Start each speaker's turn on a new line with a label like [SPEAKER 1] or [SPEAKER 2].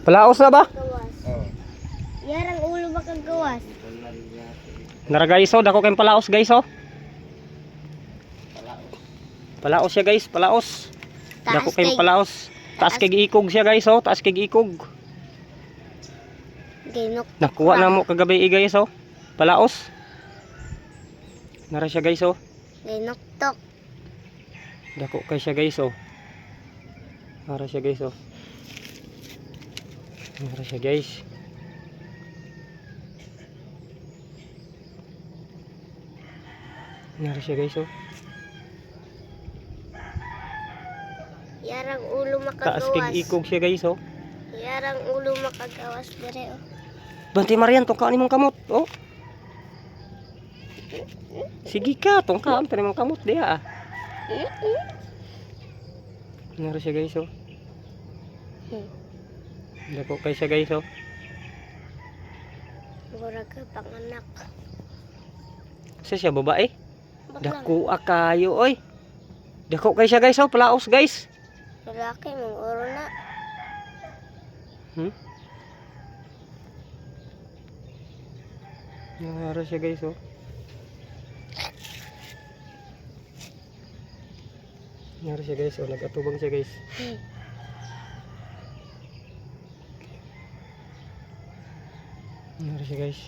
[SPEAKER 1] Palaos na ba?
[SPEAKER 2] Gawas. Yarang ulo makagawas.
[SPEAKER 1] Nara guys, oh, dako kayong palaos guys, oh. Palaos siya guys, palaos. Dako kayong palaos. Taas kay ikog siya guys, oh, taas kay ikog.
[SPEAKER 2] Ginok.
[SPEAKER 1] Nakuha na mo kagabi guys, oh. Palaos. Nara siya guys, oh.
[SPEAKER 2] Ginoktok.
[SPEAKER 1] Dako kay siya guys, oh. Nara siya guys, oh. Nara siya guys. Nara siya guys, oh.
[SPEAKER 2] Yarang ulo
[SPEAKER 1] Taas
[SPEAKER 2] makagawas.
[SPEAKER 1] kay ikog siya guys, oh.
[SPEAKER 2] Yarang ulo makagawas dire oh.
[SPEAKER 1] Banti Marian, tong kaan imong kamot, oh. Sige ka, tong kaan pa imong kamot diha, ah. Nara siya guys, oh. Dako kay siya guys, oh.
[SPEAKER 2] Mura ka panganak.
[SPEAKER 1] Siya babae.
[SPEAKER 2] Baklang.
[SPEAKER 1] Dako kayo, oy. Dako kay siya guys, oh, palaos guys.
[SPEAKER 2] Lalaki mong uro na.
[SPEAKER 1] Nara siya guys, oh. Nara siya guys, oh, nag-atubang siya guys. Nara siya guys.